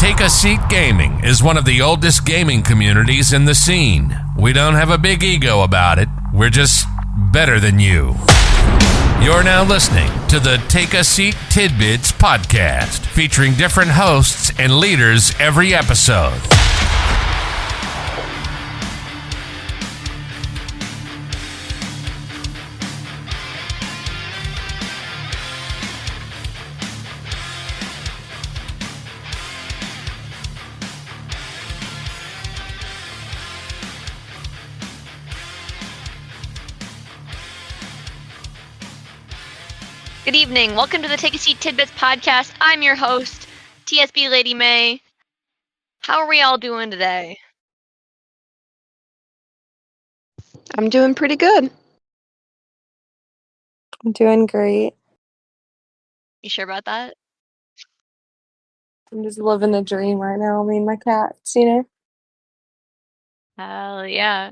Take a Seat Gaming is one of the oldest gaming communities in the scene. We don't have a big ego about it. We're just better than you. You're now listening to the Take a Seat Tidbits podcast, featuring different hosts and leaders every episode. Good evening. Welcome to the Take a Seat Tidbits podcast. I'm your host, TSB LadyMay. How are we all doing today? I'm doing pretty good. I'm doing great. You sure about that? I'm just living a dream right now. Me and my cats, you know? Hell yeah.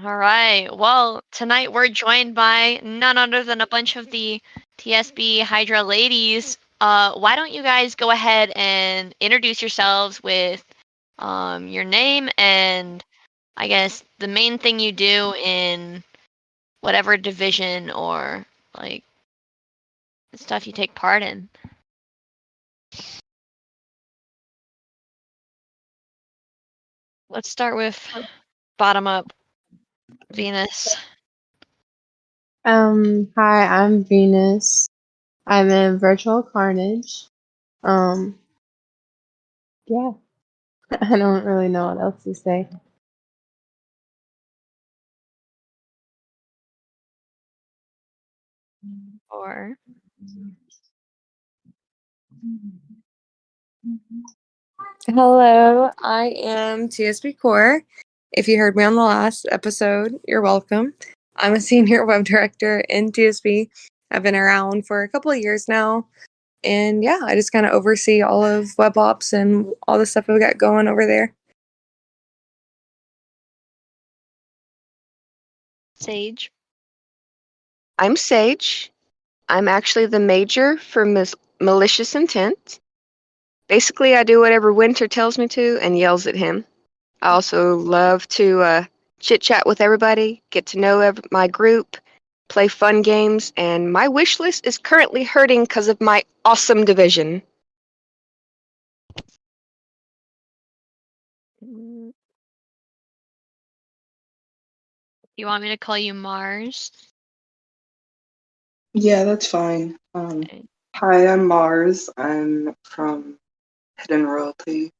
All right. Well, tonight we're joined by none other than a bunch of the TSB Hydra Ladies. Why don't you guys go ahead and introduce yourselves with your name and I guess the main thing you do in whatever division or like stuff you take part in. Let's start with bottom up. Venus. Hi, I'm Venus. I'm in Virtual Carnage. Yeah. I don't really know what else to say. Or Hello, I am TSB Core. If you heard me on the last episode, you're welcome. I'm a senior web director in TSB. I've been around for a couple of years now. And yeah, I just kind of oversee all of web ops and all the stuff we got going over there. Sage. I'm Sage. I'm actually the major for malicious intent. Basically, I do whatever Winter tells me to and yells at him. I also love to chit-chat with everybody, get to know my group, play fun games, and my wish list is currently hurting because of my awesome division. You want me to call you Mars? Yeah, that's fine. Okay. Hi, I'm Mars. I'm from Hidden Royalty,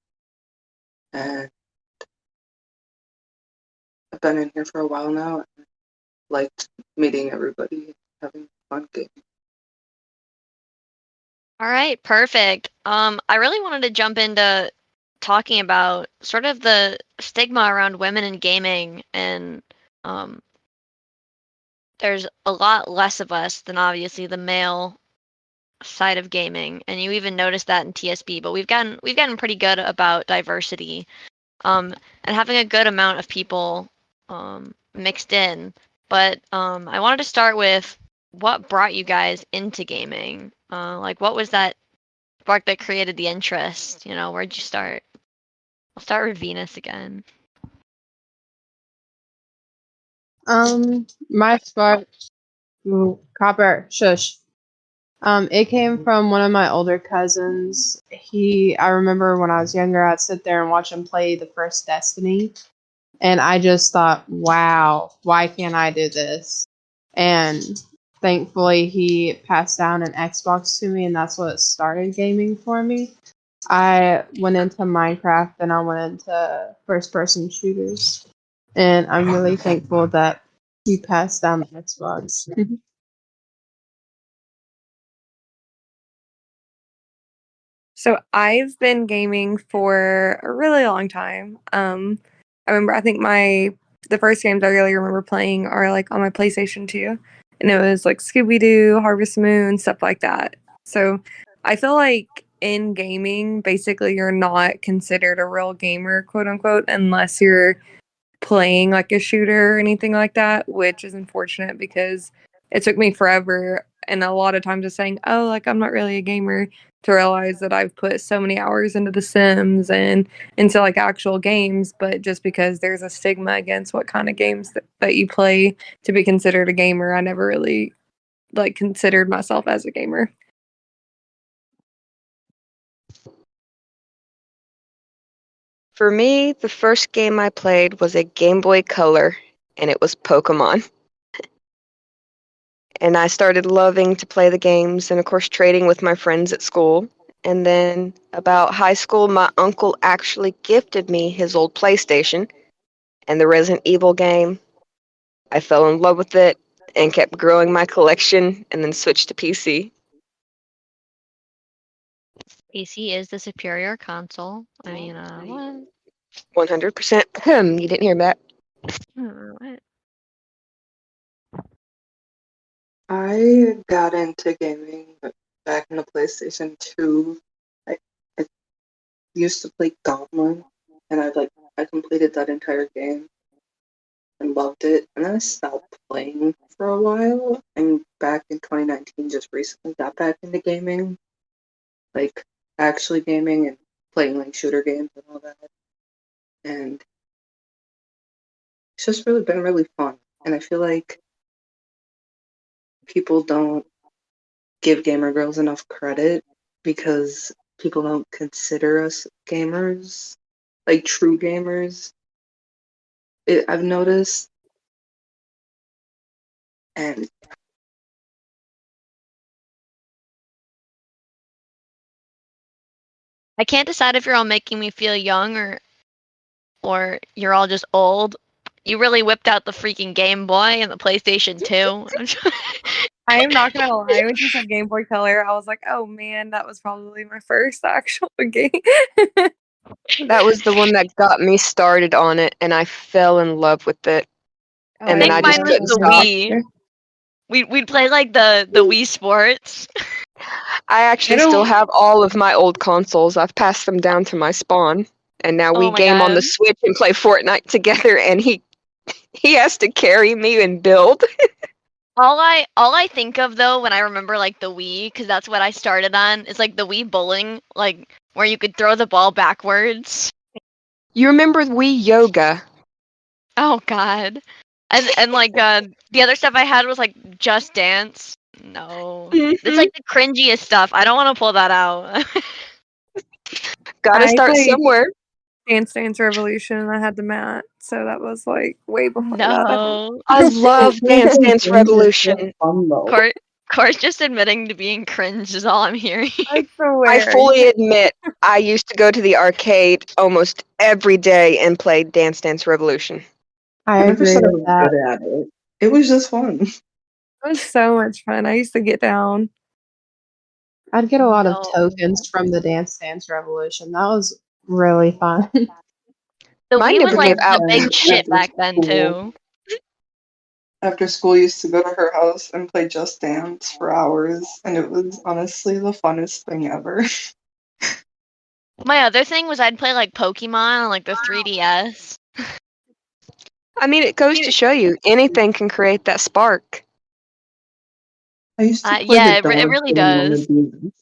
and I've been in here for a while now. And liked meeting everybody, having a fun game. All right, perfect. I really wanted to jump into talking about sort of the stigma around women in gaming, and there's a lot less of us than obviously the male side of gaming, and you even noticed that in TSB. But we've gotten pretty good about diversity, and having a good amount of people mixed in. But I wanted to start with what brought you guys into gaming. Like, what was that spark that created the interest? You know, where'd you start? I'll start with Venus again. My spark, Copper, shush. It came from one of my older cousins. I remember when I was younger, I'd sit there and watch him play the first Destiny. And I just thought, wow, why can't I do this? And thankfully, he passed down an Xbox to me, and that's what started gaming for me. I went into Minecraft, and I went into first-person shooters. And I'm really thankful that he passed down the Xbox. So I've been gaming for a really long time. I think the first games I really remember playing are like on my PlayStation 2, and it was like Scooby-Doo, Harvest Moon, stuff like that. So I feel like in gaming, basically you're not considered a real gamer, quote unquote, unless you're playing like a shooter or anything like that, which is unfortunate because it took me forever and a lot of times just saying, oh, like I'm not really a gamer, to realize that I've put so many hours into The Sims and into like actual games, but just because there's a stigma against what kind of games that you play to be considered a gamer, I never really like considered myself as a gamer. For me, the first game I played was a Game Boy Color, and it was Pokemon. And I started loving to play the games and, of course, trading with my friends at school. And then about high school, my uncle actually gifted me his old PlayStation and the Resident Evil game. I fell in love with it and kept growing my collection and then switched to PC. PC is the superior console. I mean, what? 100%. You didn't hear that. What? I got into gaming back in the PlayStation 2. I used to play Gauntlet, and I completed that entire game and loved it. And then I stopped playing for a while, and back in 2019, just recently got back into gaming, like actually gaming and playing like shooter games and all that. And it's just really been really fun. And I feel like people don't give gamer girls enough credit because people don't consider us gamers, like true gamers. I've noticed, and I can't decide if you're all making me feel young or you're all just old. You really whipped out the freaking Game Boy and the PlayStation 2. I am not gonna lie, when you said Game Boy Color, I was like, oh man, that was probably my first actual game. That was the one that got me started on it, and I fell in love with it. And then I just mine was couldn't the stop. Wii. We'd play like the Wii Sports. I actually still have all of my old consoles. I've passed them down to my spawn, and now we Oh my game on the God. Switch and play Fortnite together. And he has to carry me and build. All I think of though when I remember like the Wii, because that's what I started on, is like the Wii bowling, like where you could throw the ball backwards. You remember Wii Yoga? Oh God. And like the other stuff I had was like Just Dance. No. It's like the cringiest stuff. I don't want to pull that out. Gotta I start played somewhere. Dance Dance Revolution and I had the mat, so that was like way before that. No. I love Dance Dance Revolution. Course just admitting to being cringe is all I'm hearing. I swear. I fully admit I used to go to the arcade almost every day and play Dance Dance Revolution. I never agree said I with was that. good at it. It was just fun. It was so much fun. I used to get down. I'd get a lot of No. tokens from the Dance Dance Revolution. That was really fun. The Mine Wii was never like gave out. the big shit After back then school. too. After school, I used to go to her house and play Just Dance for hours, and it was honestly the funnest thing ever. My other thing was I'd play like Pokemon on like the 3DS. I mean, it goes to show you anything can create that spark. I used to play Yeah, the it dog really thing on the does. demons.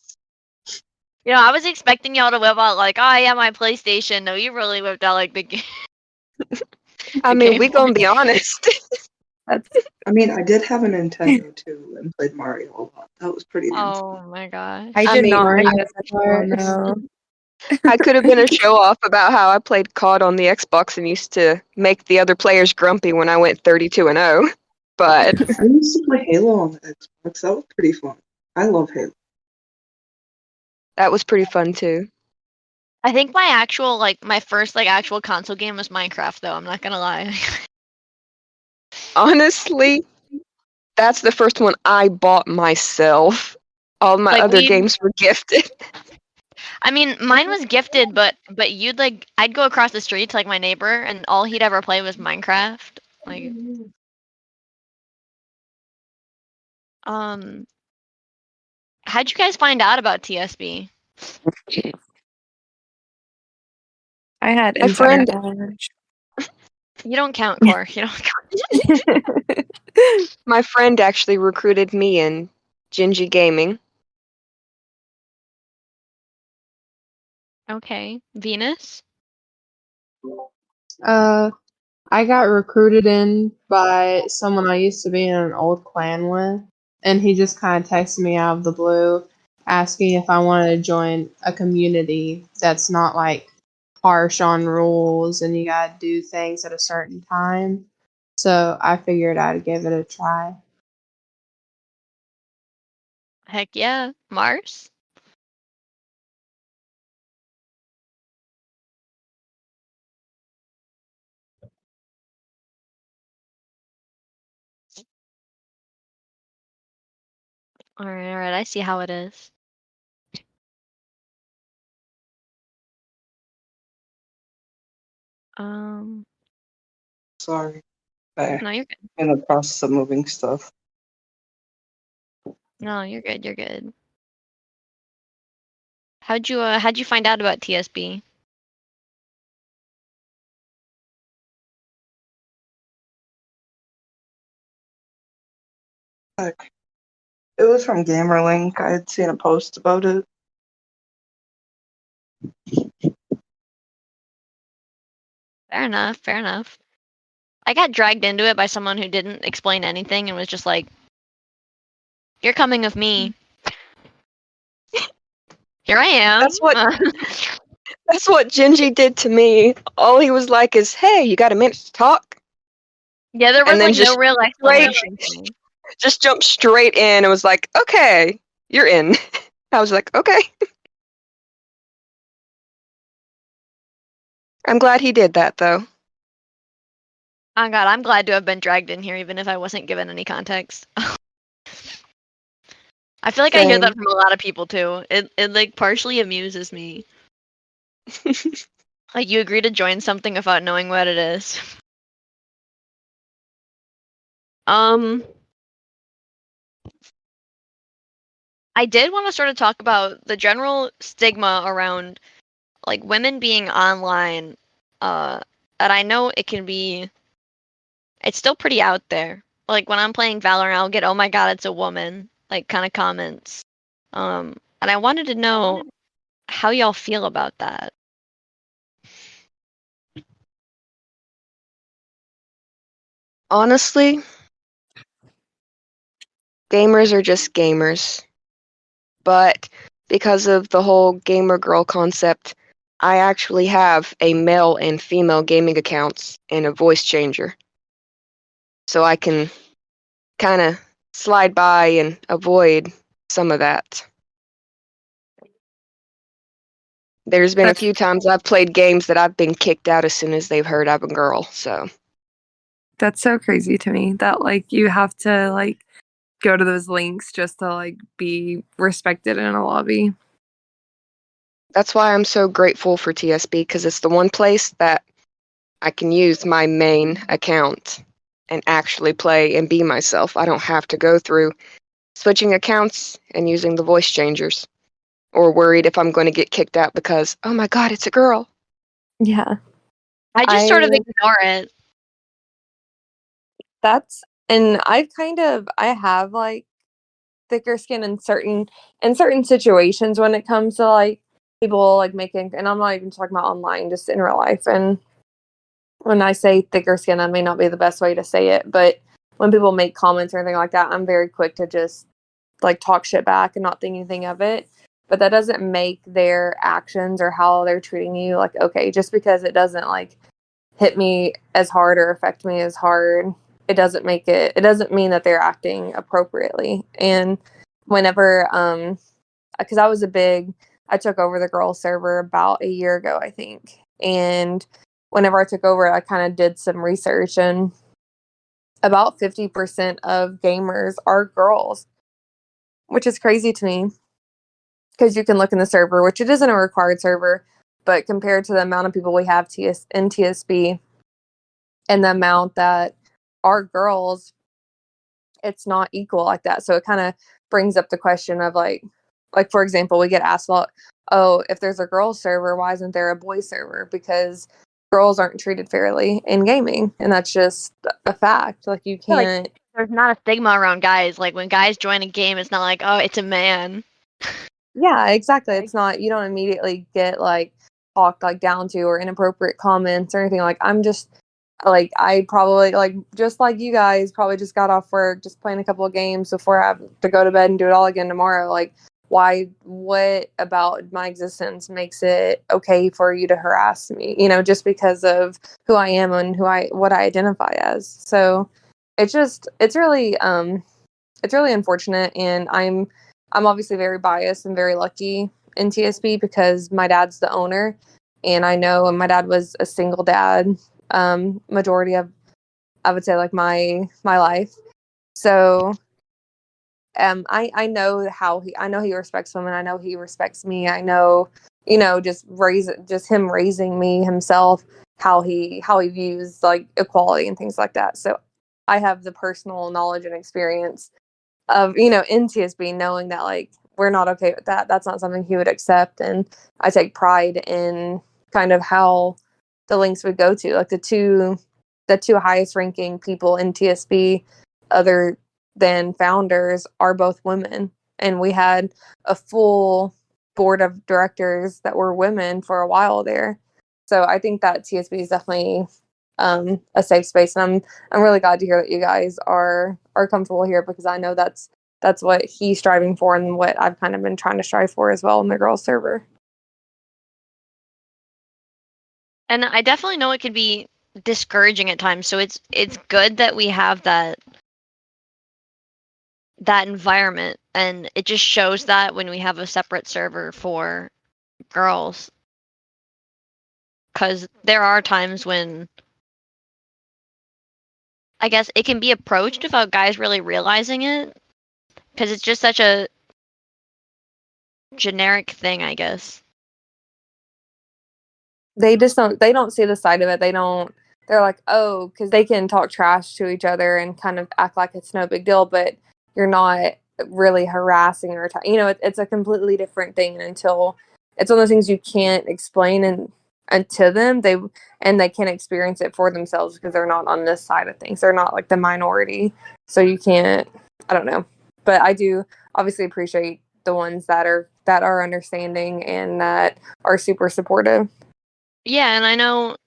You know, I was expecting y'all to whip out like, oh yeah, my PlayStation. No, you really whipped out like the game. I mean, we gonna be honest. I mean, I did have a Nintendo too and played Mario a lot. That was pretty damn fun. Oh my gosh. I I did mean, not I- get such one though. I could have been a show off about how I played COD on the Xbox and used to make the other players grumpy when I went 32-0. But I used to play Halo on the Xbox. That was pretty fun. I love Halo. that was pretty fun too. I think my first like actual console game was Minecraft though. I'm not gonna lie. Honestly, that's the first one I bought myself. All my Like, other games were gifted. I mean, mine was gifted, but you'd like I'd go across the street to like my neighbor, and all he'd ever play was Minecraft. Like, how'd you guys find out about TSB? I had My friend- insider knowledge. You don't count, Core. You don't count. My friend actually recruited me in Gingy Gaming. Okay. Venus? I got recruited in by someone I used to be in an old clan with, and he just kind of texted me out of the blue asking if I wanted to join a community that's not like harsh on rules and you gotta do things at a certain time. So I figured I'd give it a try. Heck yeah. Mars? Alright, I see how it is. Um, Sorry. I'm no, you're good. in the process of moving stuff. No, you're good, you're good. How'd you find out about TSB? Heck, it was from GamerLink. I had seen a post about it. Fair enough, fair enough. I got dragged into it by someone who didn't explain anything and was just like, "You're coming with me." Here I am. That's what that's what Gingy did to me. All he was like is, "Hey, you got a minute to talk?" Yeah, there And was then like no just real straight, explanation for me. just jumped straight in and was like, "Okay, you're in." I was like, "Okay." I'm glad he did that though. Oh god, I'm glad to have been dragged in here even if I wasn't given any context. I feel like I hear that Same. from a lot of people too. It like partially amuses me. Like you agree to join something without knowing what it is. Um, I did want to sort of talk about the general stigma around like women being online. And I know it can be, it's still pretty out there. Like when I'm playing Valorant, I'll get, "Oh my god, it's a woman," like kind of comments. And I wanted to know how y'all feel about that. Honestly, gamers are just gamers. But because of the whole gamer girl concept, I actually have a male and female gaming accounts and a voice changer. So I can kind of slide by and avoid some of that. There's been a That's few times I've played games that I've been kicked out as soon as they've heard I'm a girl. So that's so crazy to me that like you have to like go to those links just to like be respected in a lobby. that's why I'm so grateful for TSB because it's the one place that I can use my main account and actually play and be myself. I don't have to go through switching accounts and using the voice changers or worried if I'm going to get kicked out because, oh my god, it's a girl. Yeah. I just sort of ignore it. That's and I have like thicker skin in certain situations when it comes to like people like making, and I'm not even talking about online, just in real life. And when I say thicker skin, that may not be the best way to say it, but when people make comments or anything like that, I'm very quick to just like talk shit back and not think anything of it. But that doesn't make their actions or how they're treating you like okay. Just because it doesn't like hit me as hard or affect me as hard, it doesn't mean that they're acting appropriately. And whenever because I took over the girls server about a year ago, I think. And whenever I took over, I kind of did some research, and about 50% of gamers are girls, which is crazy to me because you can look in the server, which it isn't a required server, but compared to the amount of people we have in TSB and the amount that are girls, it's not equal like that. So it kind of brings up the question of like for example, we get asked about, oh, if there's a girls server, why isn't there a boys server? Because girls aren't treated fairly in gaming, and that's just a fact. Like you Like can't. there's not a stigma around guys. Like when guys join a game, it's not like, "Oh, it's a man." Yeah, exactly. It's not, you don't immediately get like talked like down to or inappropriate comments or anything. Like I'm just like I probably like just like you guys probably just got off work, just playing a couple of games before I have to go to bed and do it all again tomorrow. Like why, what about my existence makes it okay for you to harass me, you know, just because of who I am and what I identify as. So it's just it's really unfortunate, and I'm obviously very biased and very lucky in TSB because my dad's the owner, and I know my dad was a single dad majority of, I would say, like my life. So I know I know he respects women. I know he respects me. I know, you know, just him raising me himself, how he views like equality and things like that. So I have the personal knowledge and experience of, you know, in TSB, knowing that like we're not okay with that. That's not something he would accept, and I take pride in kind of how the links would go to like the two highest ranking people in TSB, other than founders, are both women, and we had a full board of directors that were women for a while there. So I think that TSB is definitely a safe space, and I'm really glad to hear that you guys are comfortable here, because I know that's what he's striving for and what I've kind of been trying to strive for as well in the girls server. And I definitely know it can be discouraging at times. So it's good that we have that environment, and it just shows that when we have a separate server for girls, because there are times when I guess it can be approached without guys really realizing it, because it's just such a generic thing, I guess. They just they don't see the side of it. They're like, oh, because they can talk trash to each other and kind of act like it's no big deal, but you're not really harassing or you know, it's a completely different thing. Until it's one of those things you can't explain and to them, they can't experience it for themselves because they're not on this side of things. They're not like the minority, so you can't, I don't know. But I do obviously appreciate the ones that are understanding and that are super supportive. Yeah, and I know,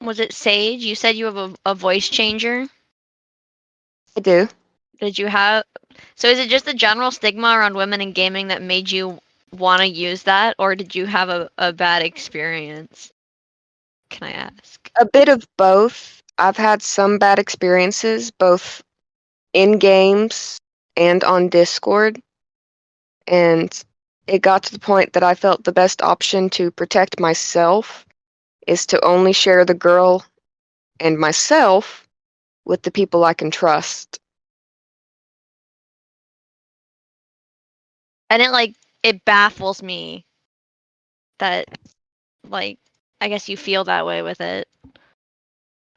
was it Sage? You said you have a voice changer. I do. Did you have? So is it just the general stigma around women in gaming that made you want to use that, or did you have a bad experience? Can I ask? A bit of both. I've had some bad experiences, both in games and on Discord. And it got to the point that I felt the best option to protect myself is to only share the girl and myself with the people I can trust. And it baffles me that, like, I guess you feel that way with it,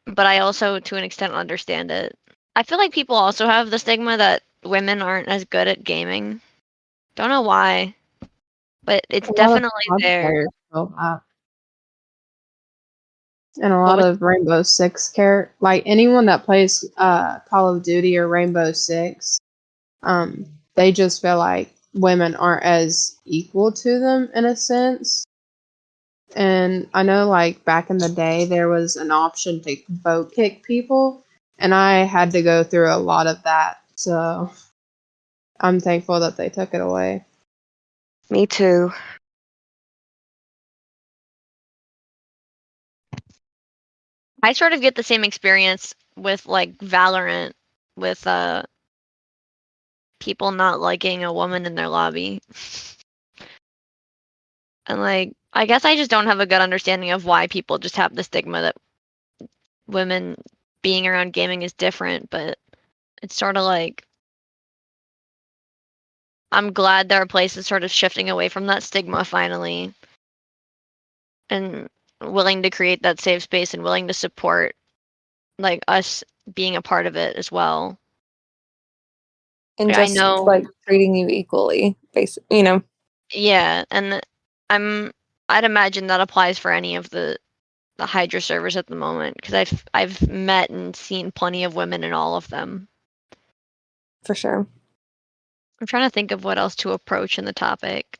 but I also to an extent understand it. I feel like people also have the stigma that women aren't as good at gaming. Don't know why, but it's A lot of definitely COD there. players feel that. And a What lot was of Rainbow Six like anyone that plays Call of Duty or Rainbow Six, they just feel like women aren't as equal to them in a sense. And I know, like, back in the day, there was an option to vote kick people, and I had to go through a lot of that. So I'm thankful that they took it away. Me too. I sort of get the same experience with like Valorant, with people not liking a woman in their lobby. And like, I guess I just don't have a good understanding of why people just have the stigma that women being around gaming is different, but it's sort of like, I'm glad there are places sort of shifting away from that stigma finally, and willing to create that safe space and willing to support like us being a part of it as well. And Like, I just know, like treating you equally, basically, you know. yeah, and I'm I'd imagine that applies for any of the Hydra servers at the moment, because I've met and seen plenty of women in all of them. For sure. I'm trying to think of what else to approach in the topic.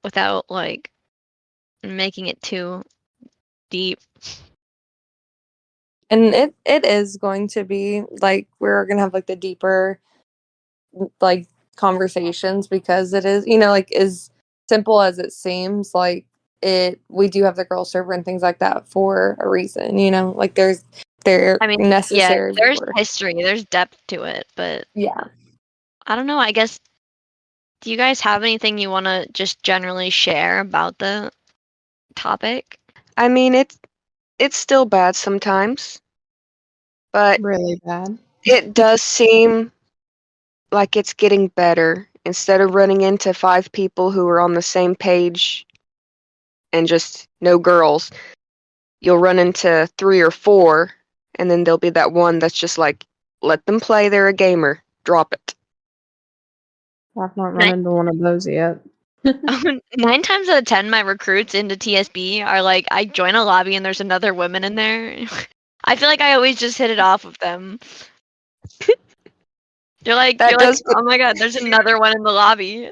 without like making it too deep. And it is going to be like we're gonna have like the deeper like conversations because it is, like as simple as it seems, like we do have the girl server and things like that for a reason, like they're I mean, necessary. there's history, there's depth to it, but yeah. I don't know, I guess, do you guys have anything you want to just generally share about the topic? I mean, it's still bad sometimes, but Really bad. it does seem like it's getting better. Instead of running into 5 people who are on the same page and just no girls, you'll run into 3 or 4, and then there'll be that one that's just like, let them play, they're a gamer, drop it. I've not run into one of those yet. 9 times out of 10, my recruits into TSB are like, I join a lobby and there's another woman in there. I feel like I always just hit it off with them. You're like, oh my god, there's another one in the lobby.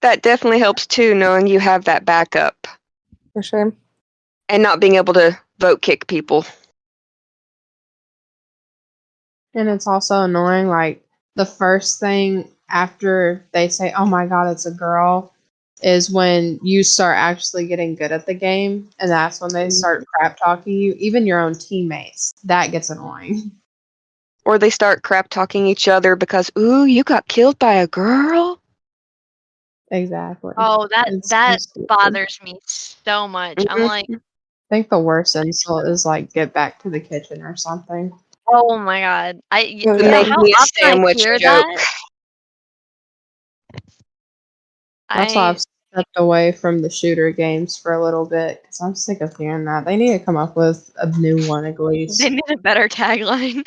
That definitely helps too, knowing you have that backup. For sure. And not being able to vote kick people. And it's also annoying, like, the first thing after they say, oh my god, it's a girl, is when you start actually getting good at the game, and that's when they start crap talking you, even your own teammates. That gets annoying. Or they start crap talking each other because, ooh, you got killed by a girl? Exactly. Oh, It's that so stupid. bothers me so much. I'm like, I think the worst insult is like get back to the kitchen or something. oh my god. The Yeah, make how me a often I sandwich hear joke. that? That's why I've stepped away from the shooter games for a little bit because I'm sick of hearing that. They need to come up with a new one at least. They need a better tagline.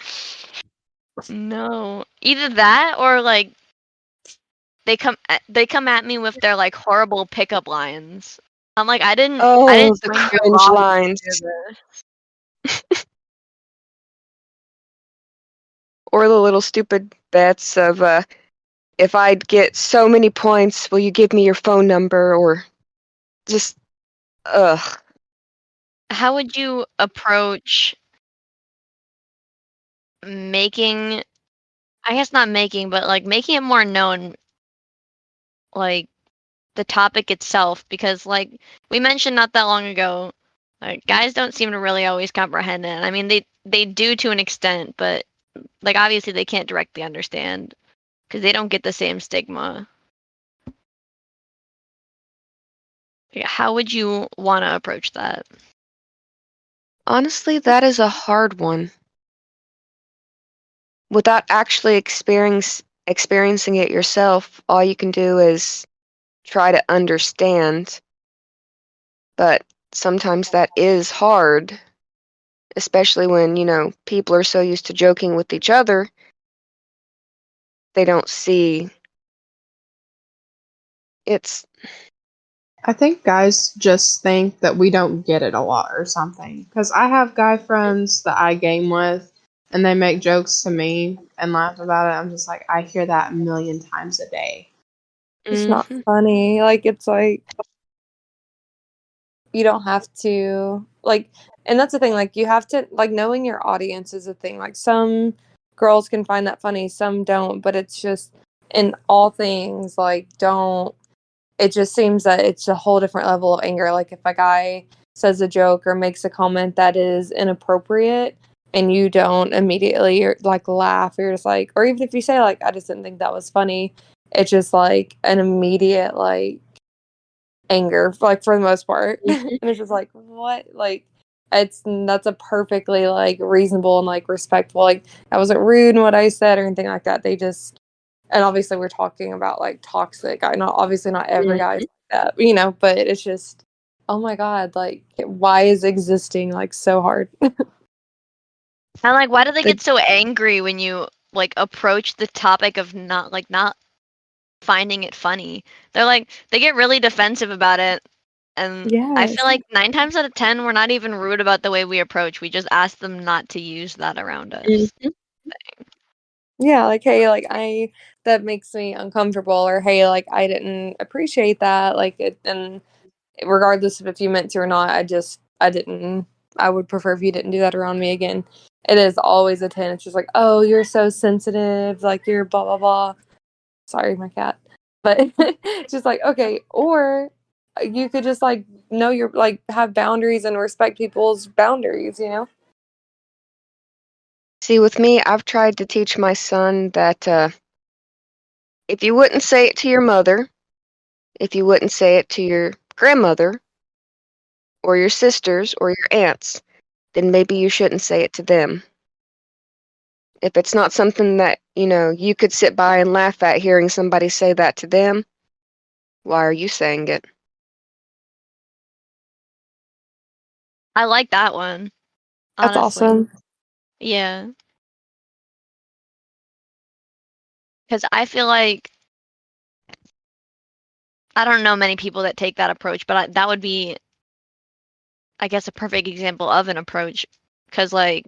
No, either that or like they come at me with their like horrible pickup lines. I'm like, I didn't Oh, the join your cringe lobby to lines. hear this. Or the little stupid bets of, if I get so many points, will you give me your phone number? Or just, ugh. How would you approach making, I guess not making, but like making it more known, like the topic itself? Because like we mentioned not that long ago, like guys don't seem to really always comprehend it. I mean, they do to an extent, but like obviously they can't directly understand because they don't get the same stigma. Yeah, how would you want to approach that? Honestly, that is a hard one. Without actually experiencing it yourself, all you can do is try to understand. But sometimes that is hard, especially when, people are so used to joking with each other, they don't see it's. I think guys just think that we don't get it a lot or something. Because I have guy friends that I game with, and they make jokes to me and laugh about it. I'm just like, I hear that a million times a day. It's not funny. Like, it's like, you don't have to, like, and that's the thing, like, you have to, like, knowing your audience is a thing. Like, some girls can find that funny, some don't, but it's just, in all things, like, don't, it just seems that it's a whole different level of anger. Like, if a guy says a joke or makes a comment that is inappropriate, and you don't immediately, like, laugh, you're just like, or even if you say, like, I just didn't think that was funny, it's just, like, an immediate, like, anger, like for the most part. And it's just like, what? Like, that's a perfectly like reasonable and like respectful, like I wasn't rude in what I said or anything like that. They just, and obviously we're talking about like toxic. I know obviously not every guy's like that, but it's just, oh my god, like why is existing like so hard? And like, why do they get so angry when you like approach the topic of not finding it funny? They're like, they get really defensive about it. And I feel like 9 times out of 10, we're not even rude about the way we approach. We just ask them not to use that around us. Yeah, like, hey, like, that makes me uncomfortable, or hey, like, I didn't appreciate that, like, and regardless of if you meant to or not, I didn't, I would prefer if you didn't do that around me again. It is always a 10. It's just like, oh, you're so sensitive, like, you're blah, blah, blah. Sorry, my cat. But it's just like, okay, or you could just, like, know your, like, have boundaries and respect people's boundaries, you know? See, with me, I've tried to teach my son that if you wouldn't say it to your mother, if you wouldn't say it to your grandmother or your sisters or your aunts, then maybe you shouldn't say it to them. If it's not something that, you could sit by and laugh at hearing somebody say that to them, why are you saying it? I like that one, That's honestly. awesome. Yeah. Because I feel like I don't know many people that take that approach, but that would be, I guess, a perfect example of an approach. Because, like,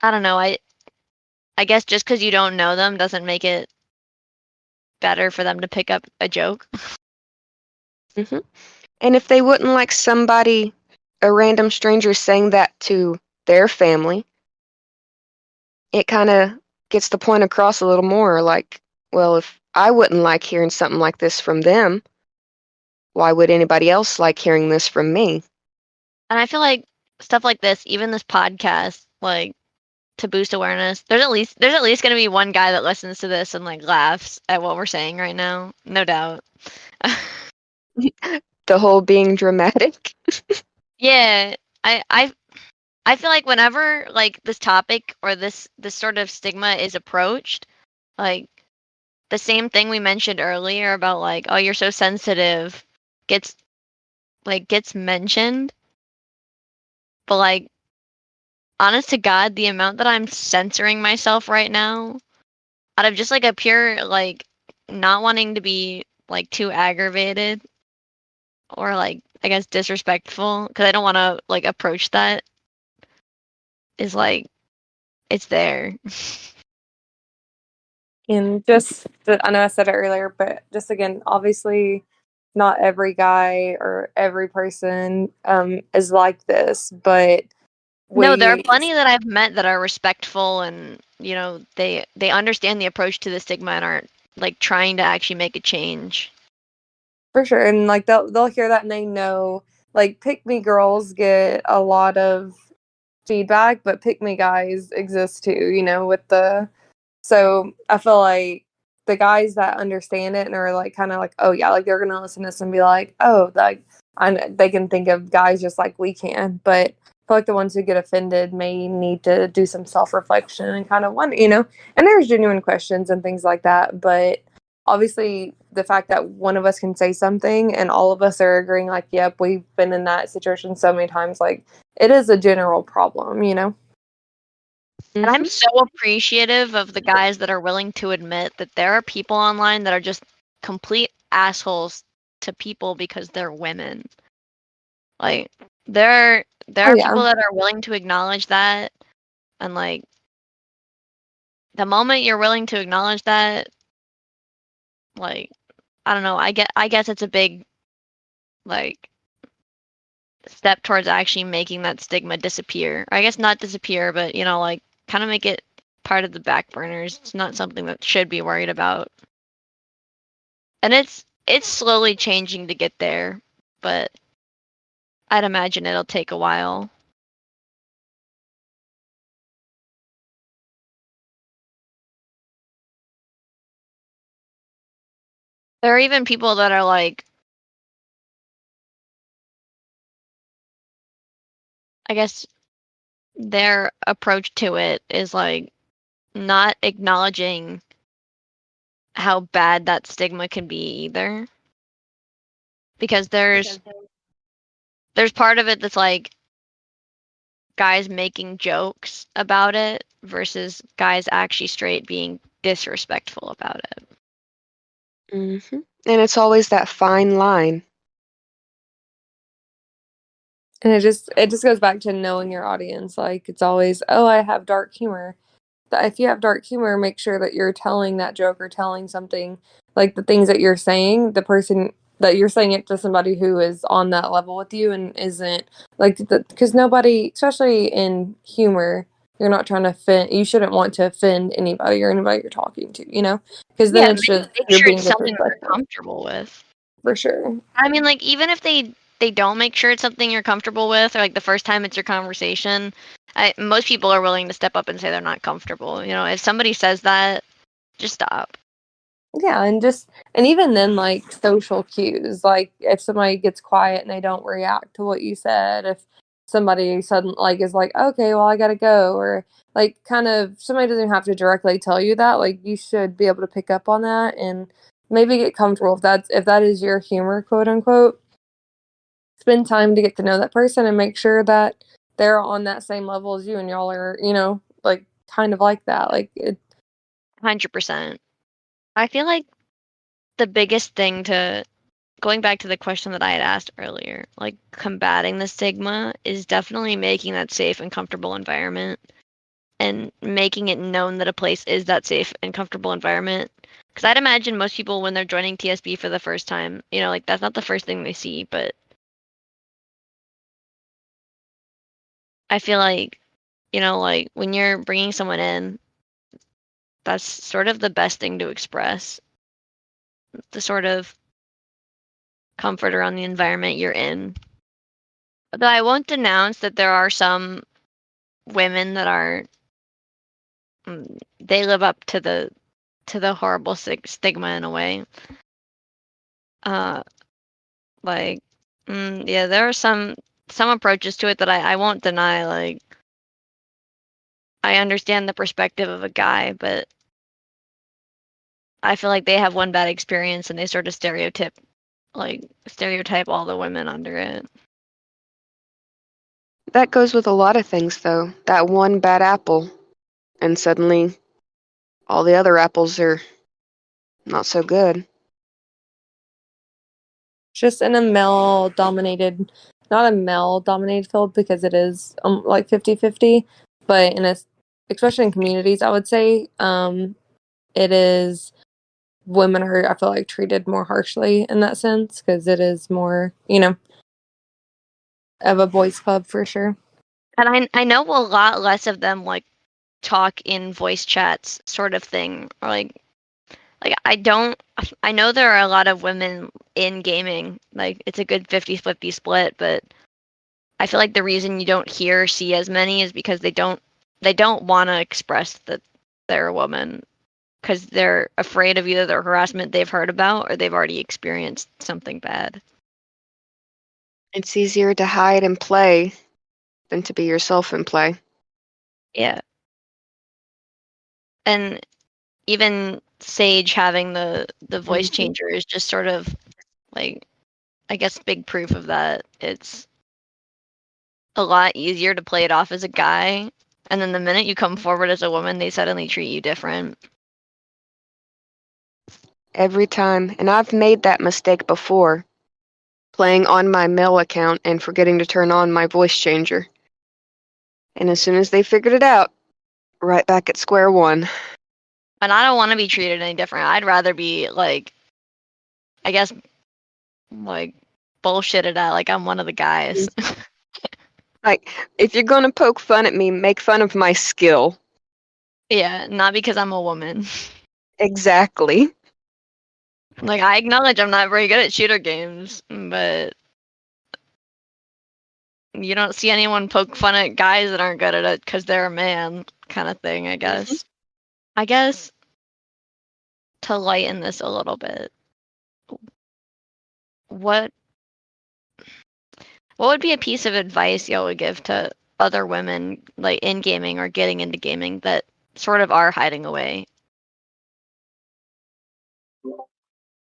I don't know, I guess just because you don't know them doesn't make it better for them to pick up a joke. hmm And if they wouldn't like somebody, a random stranger, saying that to their family, it kind of gets the point across a little more. Like, well, if I wouldn't like hearing something like this from them, why would anybody else like hearing this from me? And I feel like stuff like this, even this podcast, like, to boost awareness, there's at least going to be one guy that listens to this and, like, laughs at what we're saying right now, no doubt. The whole being dramatic. Yeah, I feel like whenever, like, this topic or this sort of stigma is approached, like, the same thing we mentioned earlier about, like, oh, you're so sensitive, gets gets mentioned, but, like, honest to God, the amount that I'm censoring myself right now out of just, like, a pure, like, not wanting to be, like, too aggravated or, like, I guess disrespectful, because I don't want to, like, approach that, is, like, it's there. And just, I know I said it earlier, but just again, obviously, not every guy or every person is like this, but No, there are we, plenty that I've met that are respectful and, they understand the approach to the stigma and aren't, like, trying to actually make a change. for sure, and like they'll hear that and they know, like, pick me girls get a lot of feedback, but pick me guys exist too, with the, so I feel like the guys that understand it and are like kind of like, oh yeah, like they're gonna listen to this and be like, oh, like they can think of guys just like we can, but I feel like the ones who get offended may need to do some self reflection and kind of wonder, and there's genuine questions and things like that, but obviously the fact that one of us can say something and all of us are agreeing like, yep, we've been in that situation so many times, like it is a general problem. And I'm hmm so appreciative of the guys that are willing to admit that there are people online that are just complete assholes to people because they're women. Like, there Oh are yeah. people that are willing to acknowledge that, and, like, the moment you're willing to acknowledge that, like, I don't know, I guess it's a big, like, step towards actually making that stigma disappear. I guess not disappear, but, like, kind of make it part of the back burners. It's not something that should be worried about. And it's slowly changing to get there, but I'd imagine it'll take a while. There are even people that are like, I guess their approach to it is like not acknowledging how bad that stigma can be either. Because there's part of it that's like guys making jokes about it versus guys actually straight being disrespectful about it. And it's always that fine line. And it just goes back to knowing your audience. Like it's always, oh, I have dark humor. That if you have dark humor, make sure that you're telling that joke or telling something like the things that you're saying, the person that you're saying it to somebody who is on that level with you and isn't like because nobody, especially in humor, you're not trying to offend. You shouldn't want to offend anybody or anybody you're talking to, because then Yeah, it's just make you're sure being it's something you're disrespectful comfortable with. for sure. I mean, like, even if they don't make sure it's something you're comfortable with, or like the first time it's your conversation, most people are willing to step up and say they're not comfortable. If somebody says that, just stop. Yeah, and even then, like social cues, like if somebody gets quiet and they don't react to what you said, if somebody suddenly like is like, okay, well I gotta go, or like kind of somebody doesn't have to directly tell you that, like you should be able to pick up on that and maybe get comfortable if that is your humor, quote unquote. Spend time to get to know that person and make sure that they're on that same level as you and y'all are, like kind of like that. Like it 100%. I feel like the biggest thing going back to the question that I had asked earlier, like combating the stigma is definitely making that safe and comfortable environment and making it known that a place is that safe and comfortable environment. Because I'd imagine most people, when they're joining TSB for the first time, like that's not the first thing they see, but I feel like, like when you're bringing someone in, that's sort of the best thing to express, the sort of comfort around the environment you're in. Though I won't denounce that there are some women that are they live up to the horrible stigma in a way. Uh, like, yeah, there are some approaches to it that I won't deny. Like, I understand the perspective of a guy, but I feel like they have one bad experience and they sort of stereotype all the women under it. That goes with a lot of things, though. That one bad apple, and suddenly all the other apples are not so good. just in a male dominated, not a male dominated field because it is like 50-50, but especially in communities, I would say it is women are, I feel like, treated more harshly in that sense because it is more, of a boys club for sure. And I know a lot less of them like talk in voice chats sort of thing, or like I know there are a lot of women in gaming, like it's a good 50-50 split, but I feel like the reason you don't hear or see as many is because they don't want to express that they're a woman because they're afraid of either the harassment they've heard about or they've already experienced something bad. It's easier to hide and play than to be yourself and play. Yeah. And even Sage having the voice changer is just sort of like, I guess, big proof of that. It's a lot easier to play it off as a guy, and then the minute you come forward as a woman, they suddenly treat you different. Every time. And I've made that mistake before, playing on my male account and forgetting to turn on my voice changer. And as soon as they figured it out, right back at square one. And I don't want to be treated any different. I'd rather be like, I guess, like bullshitted at like I'm one of the guys. Like, if you're gonna poke fun at me, make fun of my skill. Yeah, not because I'm a woman. Exactly. Like, I acknowledge I'm not very good at shooter games, but you don't see anyone poke fun at guys that aren't good at it because they're a man, kind of thing, I guess. I guess to lighten this a little bit, what would be a piece of advice y'all would give to other women, like in gaming or getting into gaming, that sort of are hiding away?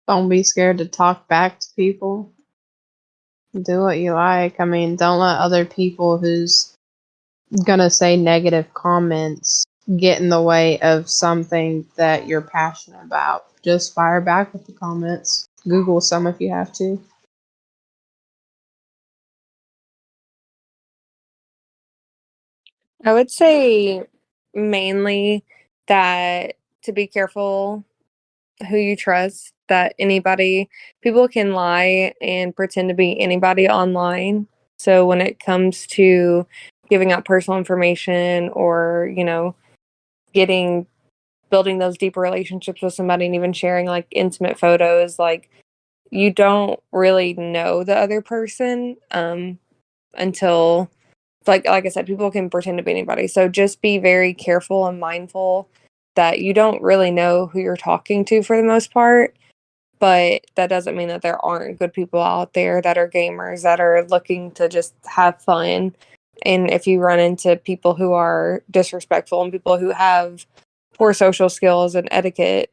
Don't be scared to talk back to people. Do what you like. I mean, don't let other people who's gonna say negative comments get in the way of something that you're passionate about. Just fire back with the comments. Google some if you have to. I would say mainly that to be careful who you trust, that people can lie and pretend to be anybody online. So when it comes to giving out personal information or, building those deeper relationships with somebody and even sharing like intimate photos, like you don't really know the other person until like I said, people can pretend to be anybody. So just be very careful and mindful that you don't really know who you're talking to for the most part. But that doesn't mean that there aren't good people out there that are gamers that are looking to just have fun. And if you run into people who are disrespectful and people who have poor social skills and etiquette,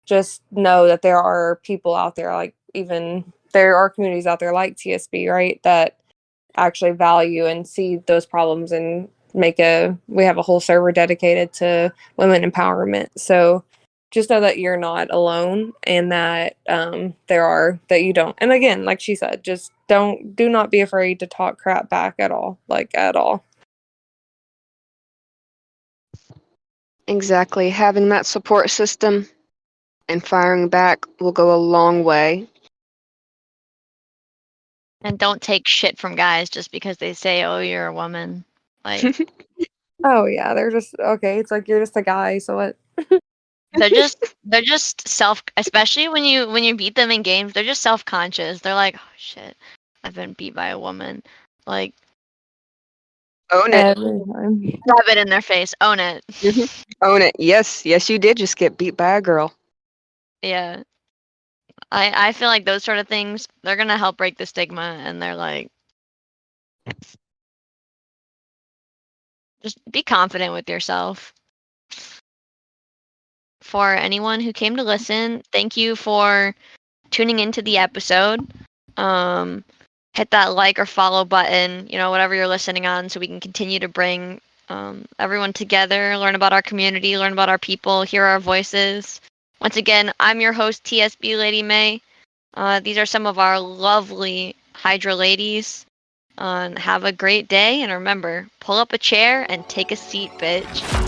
just know that there are people out there, like even there are communities out there like TSB, right, that actually value and see those problems and we have a whole server dedicated to women empowerment. So just know that you're not alone and that that you don't, and again, like she said, just do not be afraid to talk crap back at all, like at all. Exactly. Having that support system and firing back will go a long way. And don't take shit from guys just because they say, "Oh, you're a woman." Like Oh yeah, they're just okay. It's like you're just a guy, so what? they're just self, especially when you beat them in games, they're just self-conscious. They're like, "Oh shit, I've been beat by a woman." Like Own it. Every time. rub it in their face, own it. Own it. Yes, yes, you did just get beat by a girl. Yeah. I feel like those sort of things, they're gonna help break the stigma, and they're like, just be confident with yourself. For anyone who came to listen, thank you for tuning into the episode. Hit that like or follow button, whatever you're listening on, so we can continue to bring everyone together, learn about our community, learn about our people, hear our voices. Once again, I'm your host, TSB LadyMay. These are some of our lovely Hydra ladies. Have a great day, and remember, pull up a chair and take a seat, bitch.